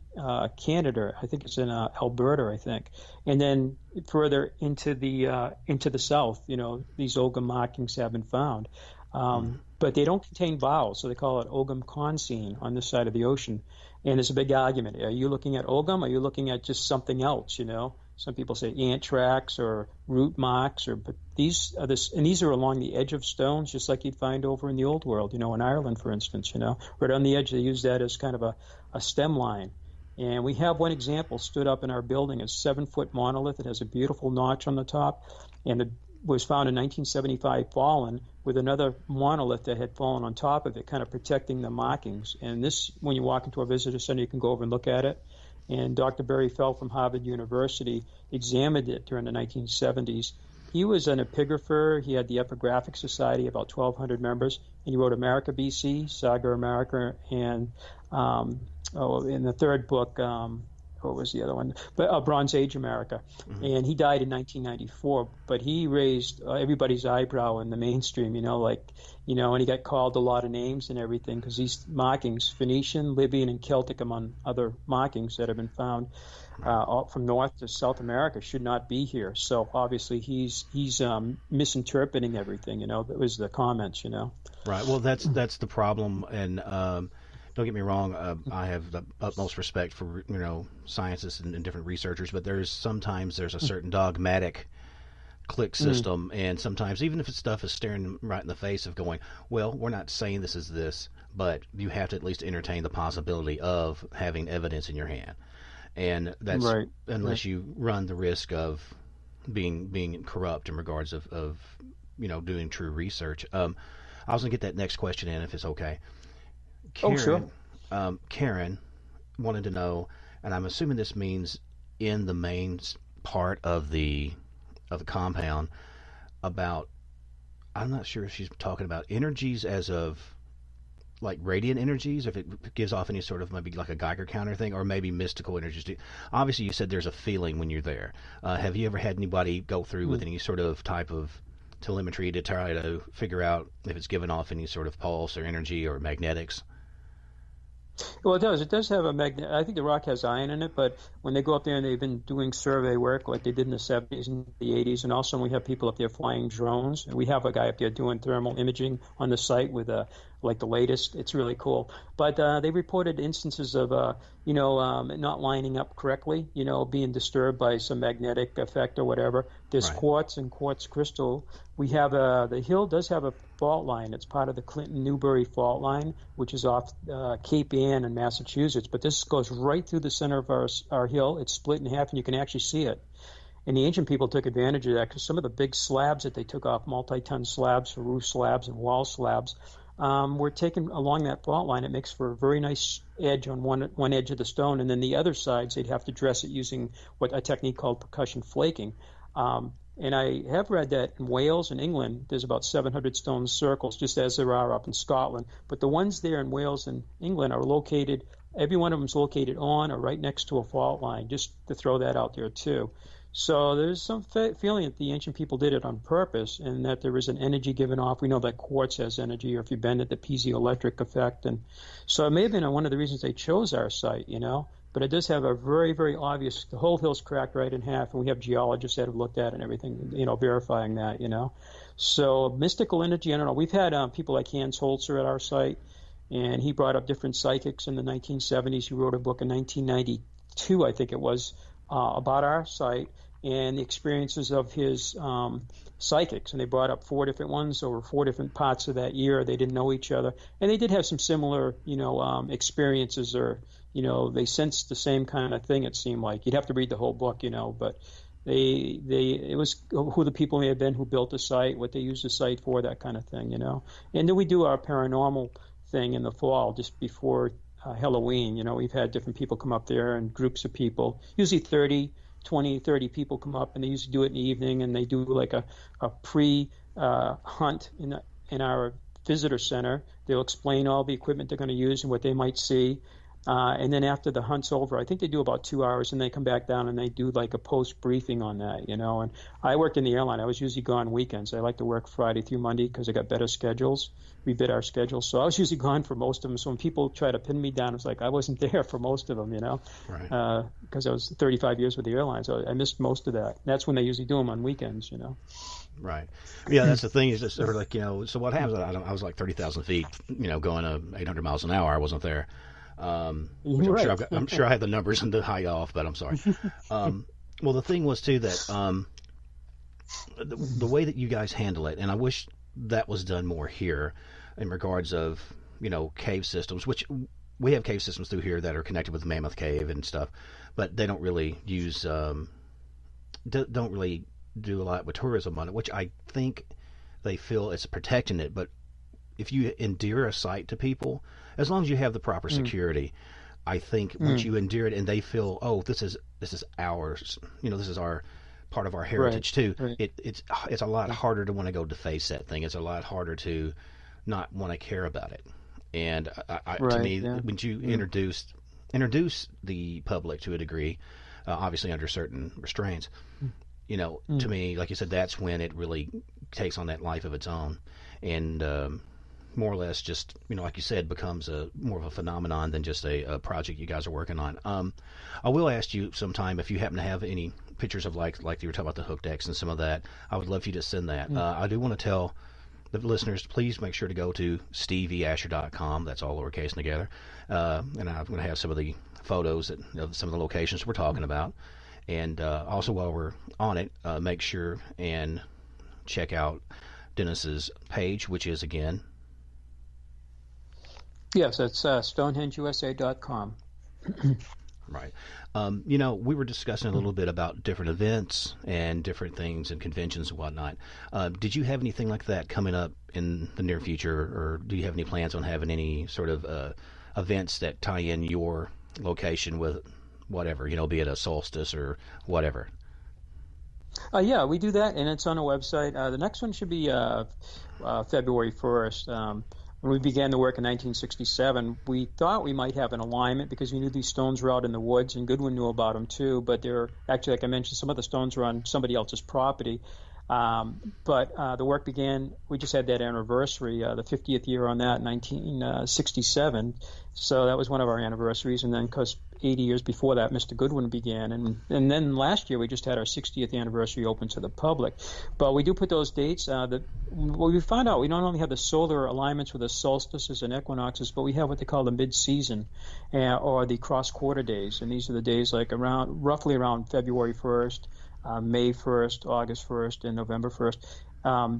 Canada. I think it's in Alberta, I think, and then further into the south. These ogum markings have been found, but they don't contain vowels, so they call it ogum consine on this side of the ocean. And there's a big argument: are you looking at ogum? Or are you looking at just something else? Some people say ant tracks or root marks, but these are along the edge of stones, just like you'd find over in the old world, in Ireland, for instance, right on the edge. They use that as kind of a stem line. And we have one example stood up in our building, a 7-foot monolith. It has a beautiful notch on the top, and it was found in 1975 fallen with another monolith that had fallen on top of it, kind of protecting the markings. And this, when you walk into our visitor center, you can go over and look at it. And Dr. Barry Fell from Harvard University examined it during the 1970s. He was an epigrapher. He had the Epigraphic Society, about 1,200 members, and he wrote America, BC, Saga America, and in the third book, what was the other one? Bronze Age America. Mm-hmm. And he died in 1994, but he raised everybody's eyebrow in the mainstream, and he got called a lot of names and everything because these markings, Phoenician, Libyan, and Celtic, among other markings that have been found from North to South America, should not be here. So obviously he's misinterpreting everything, that was the comments, Right. Well, that's the problem, and don't get me wrong, I have the utmost respect for, scientists and different researchers, but sometimes there's a certain dogmatic click system, and sometimes even if stuff is staring right in the face of going, well, we're not saying this is this, but you have to at least entertain the possibility of having evidence in your hand. And that's right. Unless you run the risk of being corrupt in regards of doing true research. I was going to get that next question in, if it's okay. Karen, sure. Karen wanted to know, and I'm assuming this means in the main part of the compound, about, I'm not sure if she's talking about energies as of like radiant energies, if it gives off any sort of maybe like a Geiger counter thing, or maybe mystical energies. Obviously, you said there's a feeling when you're there. Have you ever had anybody go through with any sort of type of telemetry to try to figure out if it's giving off any sort of pulse or energy or magnetics? Well, it does. It does have a magnet. I think the rock has iron in it, but when they go up there and they've been doing survey work like they did in the 70s and the 80s, and also we have people up there flying drones. And we have a guy up there doing thermal imaging on the site with like the latest. It's really cool. But they reported instances of, not lining up correctly, being disturbed by some magnetic effect or whatever. There's right. Quartz and quartz crystal. We have the hill does have a fault line. It's part of the Clinton-Newbury fault line, which is off Cape Ann in Massachusetts. But this goes right through the center of our hill. It's split in half, and you can actually see it. And the ancient people took advantage of that because some of the big slabs that they took off, multi-ton slabs, roof slabs, and wall slabs, were taken along that fault line. It makes for a very nice edge on one edge of the stone, and then the other sides they'd have to dress it using a technique called percussion flaking. And I have read that in Wales and England, there's about 700 stone circles, just as there are up in Scotland. But the ones there in Wales and England are located, every one of them is located on or right next to a fault line, just to throw that out there too. So there's some feeling that the ancient people did it on purpose, and that there is an energy given off. We know that quartz has energy, or if you bend it, the piezoelectric effect. And so it may have been one of the reasons they chose our site, But it does have a very, very obvious, the whole hill's cracked right in half, and we have geologists that have looked at it and everything, verifying that, So mystical energy, I don't know. We've had people like Hans Holzer at our site, and he brought up different psychics in the 1970s. He wrote a book in 1992, I think it was, about our site and the experiences of his psychics. And they brought up 4 different ones over 4 different parts of that year. They didn't know each other, and they did have some similar, experiences, or they sensed the same kind of thing. It seemed like you'd have to read the whole book, but it was who the people may have been who built the site, what they used the site for, that kind of thing, And then we do our paranormal thing in the fall, just before Halloween. We've had different people come up there, and groups of people, usually 30 people come up, and they usually do it in the evening, and they do like a pre-hunt in our visitor center. They'll explain all the equipment they're going to use and what they might see. And then after the hunt's over, I think they do about 2 hours, and they come back down and they do like a post briefing on that, And I worked in the airline. I was usually gone weekends. I like to work Friday through Monday because I got better schedules. We bid our schedules. So I was usually gone for most of them. So when people try to pin me down, it's like I wasn't there for most of them, Right. Because I was 35 years with the airline. So I missed most of that. That's when they usually do them on weekends, Right. Yeah, that's the thing. Is just sort of like, so what happens? I was like 30,000 feet, going 800 miles an hour. I wasn't there. Which right. I'm sure I have the numbers and the high off, but I'm sorry. Well, the thing was too that the way that you guys handle it, and I wish that was done more here in regards of cave systems, which we have cave systems through here that are connected with Mammoth Cave and stuff, but they don't really use don't really do a lot with tourism on it, which I think they feel it's protecting it. But if you endear a site to people, as long as you have the proper security, I think once you endear it and they feel, oh, this is ours, this is our part of our heritage too. Right. It's a lot harder to want to go deface that thing. It's a lot harder to not want to care about it. And to me, when you introduce the public to a degree, obviously under certain restraints, to me, like you said, that's when it really takes on that life of its own, and more or less just, like you said, becomes more of a phenomenon than just a project you guys are working on. I will ask you sometime if you happen to have any pictures of like you were talking about the hook decks and some of that. I would love for you to send that. I do want to tell the listeners, please make sure to go to stevieasher.com. That's all lowercase and together. And I'm going to have some of the photos of some of the locations we're talking about. And also while we're on it, make sure and check out Dennis's page, which is again... Yes, it's StonehengeUSA.com. Right. We were discussing a little bit about different events and different things and conventions and whatnot. Did you have anything like that coming up in the near future, or do you have any plans on having any sort of events that tie in your location with whatever, be it a solstice or whatever? Yeah, we do that, and it's on our website. The next one should be February 1st. When we began the work in 1967, we thought we might have an alignment because we knew these stones were out in the woods, and Goodwin knew about them too. But they're actually, like I mentioned, some of the stones were on somebody else's property. But the work began, we just had that anniversary, the 50th year on that, 1967. So that was one of our anniversaries. And then because 80 years before that, Mr. Goodwin began. And then last year we just had our 60th anniversary open to the public. But we do put those dates. We found out we not only have the solar alignments with the solstices and equinoxes, but we have what they call the mid-season or the cross-quarter days. And these are the days like roughly around February 1st. May 1st, August 1st, and November 1st.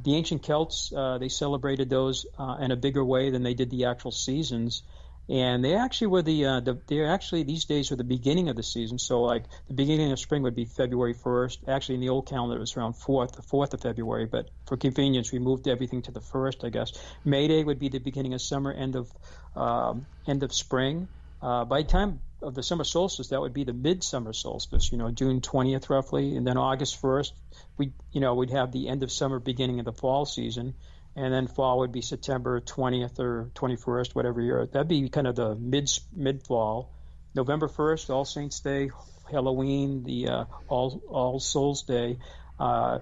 The ancient Celts, they celebrated those in a bigger way than they did the actual seasons. And they actually were these days were the beginning of the season. So like the beginning of spring would be February 1st. Actually, in the old calendar, it was around the 4th of February. But for convenience, we moved everything to the 1st, I guess. May Day would be the beginning of summer, end of spring. By the time of the summer solstice, that would be the midsummer solstice, June 20th roughly, and then August 1st, we'd have the end of summer, beginning of the fall season, and then fall would be September 20th or 21st, whatever year. That'd be kind of the mid-fall. November 1st, All Saints Day, Halloween, the All Souls Day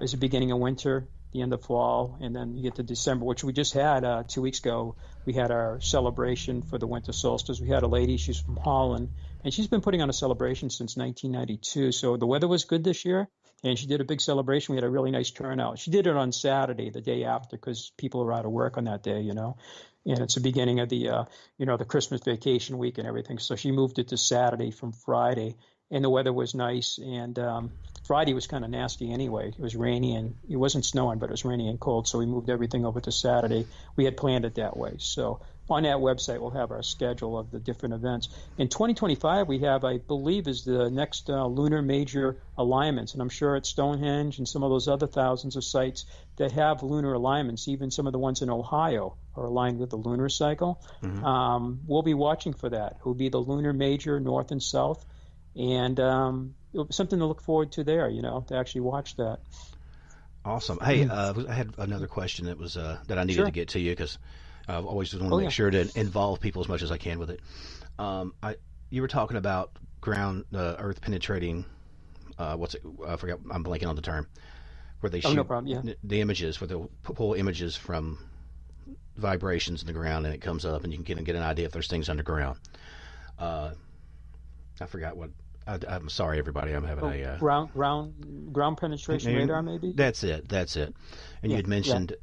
is the beginning of winter, the end of fall, and then you get to December, which we just had 2 weeks ago. We had our celebration for the winter solstice. We had a lady, she's from Holland, and she's been putting on a celebration since 1992. So the weather was good this year, and she did a big celebration. We had a really nice turnout. She did it on Saturday, the day after, because people are out of work on that day, and it's the beginning of the the Christmas vacation week and everything. So she moved it to Saturday from Friday, and the weather was nice. And Friday was kind of nasty anyway. It was rainy, and it wasn't snowing, but it was rainy and cold. So we moved everything over to Saturday. We had planned it that way. So on that website, we'll have our schedule of the different events. In 2025, we have, I believe, is the next lunar major alignments. And I'm sure at Stonehenge and some of those other thousands of sites that have lunar alignments, even some of the ones in Ohio are aligned with the lunar cycle. Mm-hmm. We'll be watching for that. It will be the lunar major north and south. And something to look forward to there, to actually watch that. Awesome. Hey, I had another question that was that I needed to get to you because I've always want to make sure to involve people as much as I can with it. You were talking about ground earth penetrating. What's it? I forgot. I'm blanking on the term. Where they shoot no problem. Yeah. The images, where they'll pull images from vibrations in the ground, and it comes up, and you can get an idea if there's things underground. I forgot what. I'm sorry, everybody. I'm having a ground penetration radar, maybe. That's it. And you had mentioned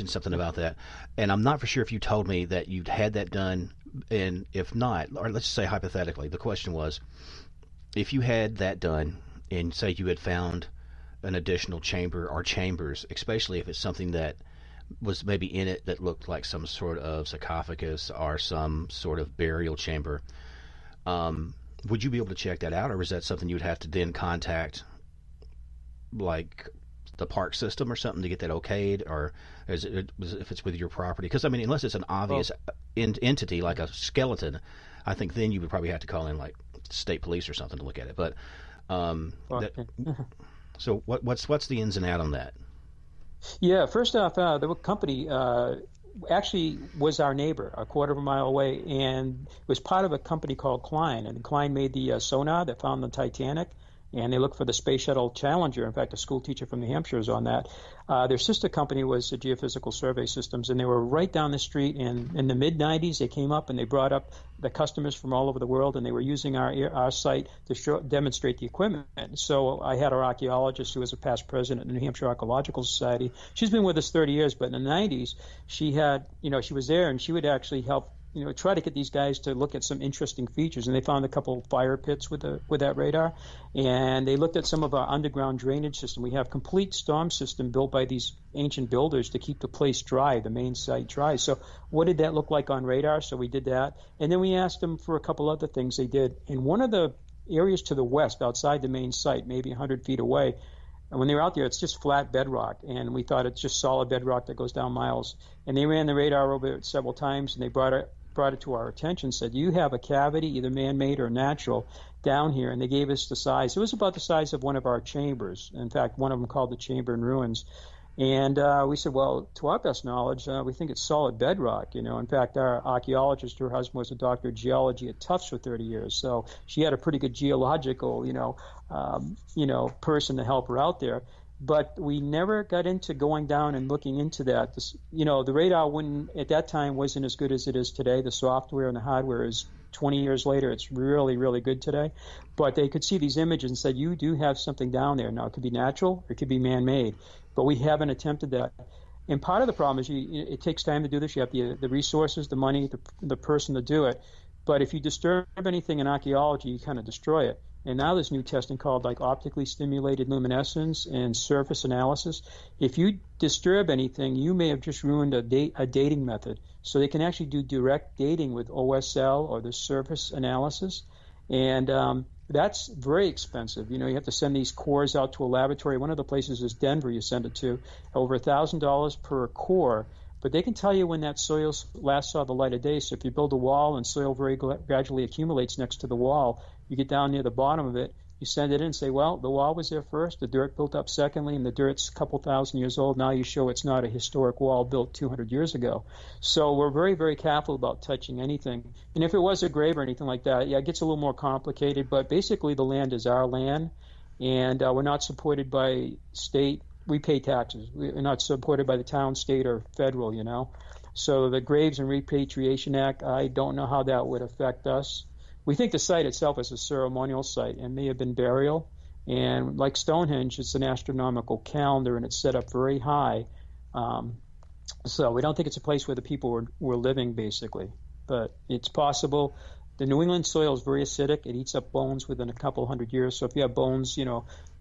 something about that, and I'm not for sure if you told me that you'd had that done, and if not, or let's just say hypothetically, the question was, if you had that done, and say you had found an additional chamber or chambers, especially if it's something that was maybe in it that looked like some sort of sarcophagus or some sort of burial chamber. Would you be able to check that out, or is that something you'd have to then contact, like the park system or something, to get that okayed, or if it's with your property? Because unless it's an obvious entity like a skeleton, I think then you would probably have to call in like state police or something to look at it. But so what's the ins and out on that? Yeah, first off, the company actually was our neighbor, a quarter of a mile away, and it was part of a company called Klein. And Klein made the sonar that found the Titanic, and they looked for the Space Shuttle Challenger. In fact, a school teacher from New Hampshire was on that. Their sister company was Geophysical Survey Systems, and they were right down the street. And in the mid-'90s, they came up and they brought up the customers from all over the world, and they were using our site to demonstrate the equipment. So I had our archaeologist, who was a past president of the New Hampshire Archaeological Society. She's been with us 30 years, but in the 90s, she was there, and she would actually help try to get these guys to look at some interesting features. And they found a couple fire pits with that radar. And they looked at some of our underground drainage system. We have complete storm system built by these ancient builders to keep the place dry, the main site dry. So what did that look like on radar? So we did that. And then we asked them for a couple other things they did. In one of the areas to the west, outside the main site, maybe 100 feet away, and when they were out there, it's just flat bedrock, and we thought it's just solid bedrock that goes down miles. And they ran the radar over it several times, and they brought it to our attention, said, you have a cavity, either man-made or natural, down here. And they gave us the size. It was about the size of one of our chambers. In fact, one of them called the Chamber in Ruins. And we said, well, to our best knowledge, we think it's solid bedrock. In fact, our archaeologist, her husband was a doctor of geology at Tufts for 30 years. So she had a pretty good geological, person to help her out there. But we never got into going down and looking into that. The radar at that time wasn't as good as it is today. The software and the hardware is 20 years later. It's really, really good today. But they could see these images and said, you do have something down there. Now, it could be natural or it could be man-made. But we haven't attempted that. And part of the problem is it takes time to do this. You have the resources, the money, the person to do it. But if you disturb anything in archaeology, you kind of destroy it. And now there's new testing called like optically stimulated luminescence and surface analysis. If you disturb anything, you may have just ruined a dating method. So they can actually do direct dating with OSL or the surface analysis. And that's very expensive. You have to send these cores out to a laboratory. One of the places is Denver you send it to, over $1,000 per core. But they can tell you when that soil last saw the light of day. So if you build a wall and soil very gradually accumulates next to the wall, you get down near the bottom of it, you send it in and say, well, the wall was there first, the dirt built up secondly, and the dirt's a couple thousand years old. Now you show it's not a historic wall built 200 years ago. So we're very, very careful about touching anything. And if it was a grave or anything like that, it gets a little more complicated. But basically the land is our land, and we're not supported by state. We pay taxes. We're not supported by the town, state, or federal, So the Graves and Repatriation Act, I don't know how that would affect us. We think the site itself is a ceremonial site and may have been burial. And like Stonehenge, it's an astronomical calendar, and it's set up very high. So we don't think it's a place where the people were living, basically. But it's possible. The New England soil is very acidic. It eats up bones within a couple hundred years. So if you have bones,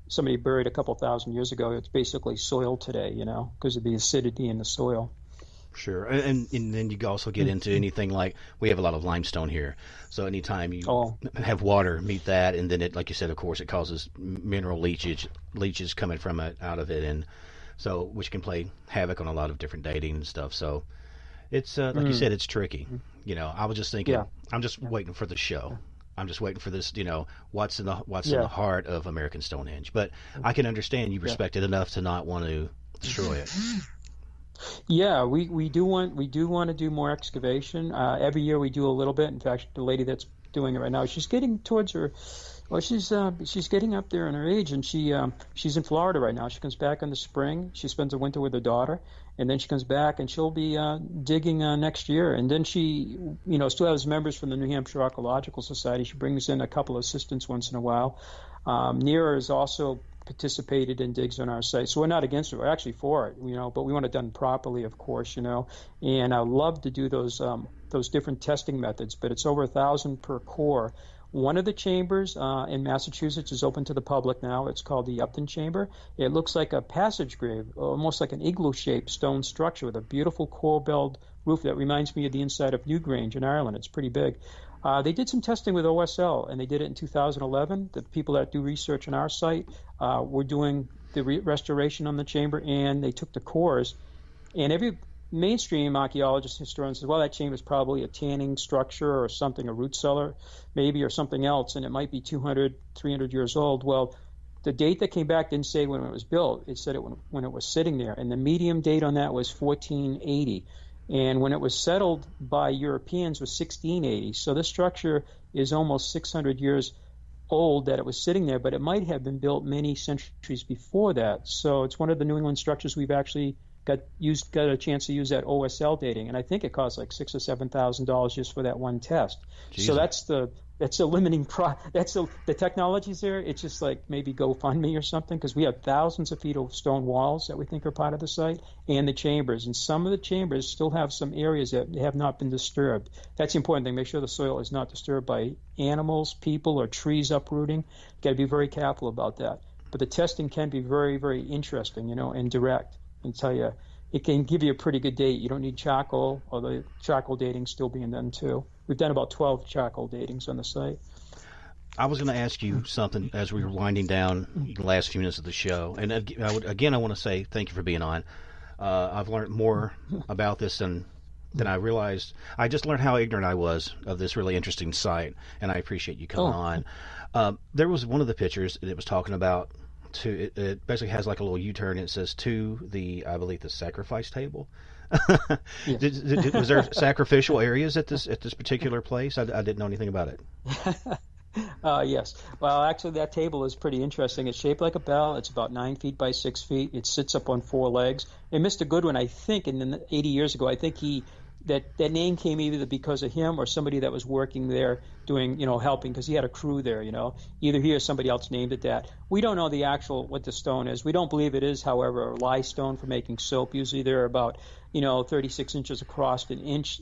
somebody buried a couple thousand years ago, it's basically soil today, because of the acidity in the soil. Sure. And then you also get into anything like, we have a lot of limestone here. So anytime you have water meet that, and then it, like you said, of course, it causes mineral leaches coming from it, out of it. And so, which can play havoc on a lot of different dating and stuff. So it's, like you said, it's tricky. I was just thinking, I'm just waiting for the show. I'm just waiting for this, what's in the heart of American Stonehenge. But I can understand you respect it enough to not want to destroy it. Yeah, we do want to do more excavation. Every year we do a little bit. In fact, the lady that's doing it right now, she's getting towards her. Well, she's getting up there in her age, and she's in Florida right now. She comes back in the spring. She spends the winter with her daughter, and then she comes back, and she'll be digging next year. And then she, still has members from the New Hampshire Archaeological Society. She brings in a couple of assistants once in a while. Nira has also participated in digs on our site, so we're not against it. We're actually for it, but we want it done properly, of course, And I love to do those different testing methods, but it's over 1,000 per core. One of the chambers in Massachusetts is open to the public now. It's called the Upton Chamber. It looks like a passage grave, almost like an igloo-shaped stone structure with a beautiful corbelled roof that reminds me of the inside of Newgrange in Ireland. It's pretty big. They did some testing with OSL, and they did it in 2011. The people that do research on our site were doing the restoration on the chamber, and they took the cores. And every mainstream archaeologist, historian says, well, that chamber is probably a tanning structure or something, a root cellar maybe, or something else, and it might be 200, 300 years old. Well, the date that came back didn't say when it was built. It said when it was sitting there, and the medium date on that was 1480. And when it was settled by Europeans was 1680. So this structure is almost 600 years old that it was sitting there, but it might have been built many centuries before that. So it's one of the New England structures we've actually got a chance to use that OSL dating, and I think it costs like $6,000 or $7,000 just for that one test. Jesus. So that's a limiting the technology's there. It's just like maybe GoFundMe or something, because we have thousands of feet of stone walls that we think are part of the site, and the chambers, and some of the chambers still have some areas that have not been disturbed. That's the important thing. Make sure the soil is not disturbed by animals, people, or trees uprooting. You got to be very careful about that. But the testing can be very, very interesting, and direct. And tell you, it can give you a pretty good date. You don't need charcoal, although charcoal dating's still being done too. We've done about 12 charcoal datings on the site. I was going to ask you something as we were winding down the last few minutes of the show. And I want to say thank you for being on. I've learned more about this than I realized. I just learned how ignorant I was of this really interesting site, and I appreciate you coming on. There was one of the pictures that was talking about, it basically has like a little U-turn, and it says I believe the sacrifice table. Yes. Was there sacrificial areas at this particular place? I didn't know anything about it. Yes. Well, actually, that table is pretty interesting. It's shaped like a bell. It's about 9 feet by 6 feet. It sits up on 4 legs. And Mr. Goodwin, I think, 80 years ago, I think that name came either because of him or somebody that was working there doing, helping, because he had a crew there, Either he or somebody else named it that. We don't know what the stone is. We don't believe it is, however, a lye stone for making soap. Usually they're about, 36 inches across, an inch,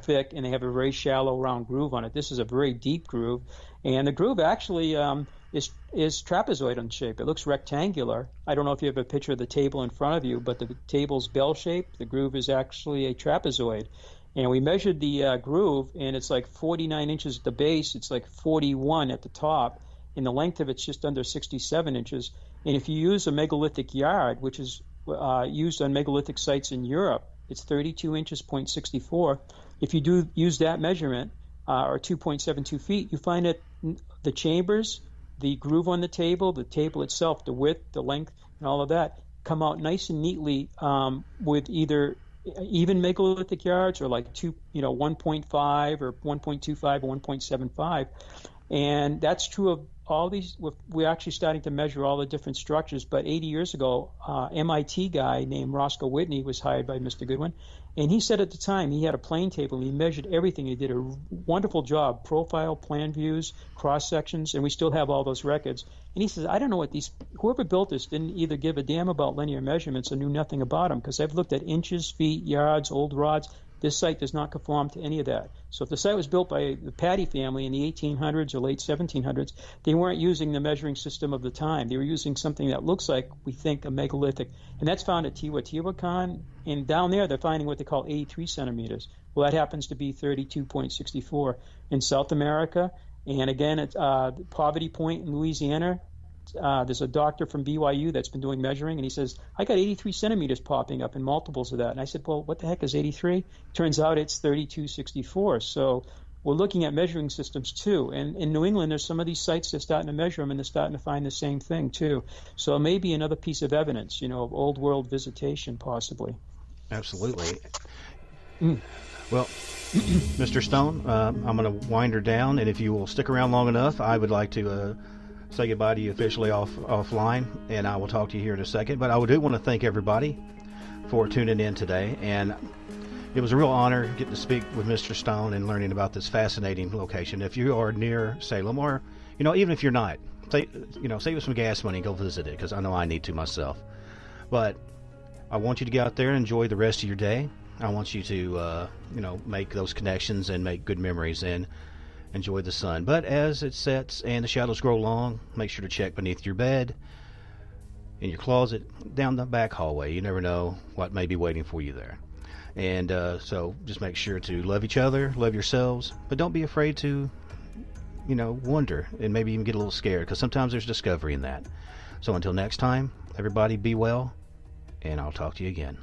thick, and they have a very shallow round groove on it. This is a very deep groove. And the groove actually is trapezoid in shape. It looks rectangular. I don't know if you have a picture of the table in front of you, but the table's bell-shaped. The groove is actually a trapezoid. And we measured the groove, and it's like 49 inches at the base. It's like 41 at the top. And the length of it's just under 67 inches. And if you use a megalithic yard, which is used on megalithic sites in Europe, it's 32 inches, 0.64. If you do use that measurement, or 2.72 feet, you find that the chambers, the groove on the table itself, the width, the length, and all of that come out nice and neatly with either even megalithic yards or like 1.5 or 1.25 or 1.75. And that's true of all these, we're actually starting to measure all the different structures. But 80 years ago, MIT guy named Roscoe Whitney was hired by Mr. Goodwin, and he said at the time he had a plane table and he measured everything. He did a wonderful job, profile, plan views, cross sections, and we still have all those records. And he says, I don't know what whoever built this didn't either give a damn about linear measurements or knew nothing about them, because I've looked at inches, feet, yards, old rods. This site does not conform to any of that. So if the site was built by the Patty family in the 1800s or late 1700s, they weren't using the measuring system of the time. They were using something that looks like, we think, a megalithic. And that's found at Teotihuacan. And down there, they're finding what they call 83 centimeters. Well, that happens to be 32.64 in South America. And again, at Poverty Point in Louisiana, there's a doctor from BYU that's been doing measuring, and he says, I got 83 centimeters popping up in multiples of that. And I said, well, what the heck is 83? Turns out it's 3264. So we're looking at measuring systems too. And in New England, there's some of these sites that are starting to measure them, and they're starting to find the same thing too. So it may be another piece of evidence, of old world visitation possibly. Absolutely. Well, Mr. Stone, I'm going to wind her down, and if you will stick around long enough, I would like to say goodbye to you officially offline, and I will talk to you here in a second. But I do want to thank everybody for tuning in today, and it was a real honor getting to speak with Mr. Stone and learning about this fascinating location. If you are near Salem, or even if you're not, save some gas money and go visit it, because I know I need to myself. But I want you to get out there and enjoy the rest of your day. I want you to make those connections and make good memories and enjoy the sun. But as it sets and the shadows grow long, make sure to check beneath your bed, in your closet, down the back hallway. You never know what may be waiting for you there. And so just make sure to love each other, love yourselves, but don't be afraid to, wonder and maybe even get a little scared, because sometimes there's discovery in that. So until next time, everybody be well, and I'll talk to you again.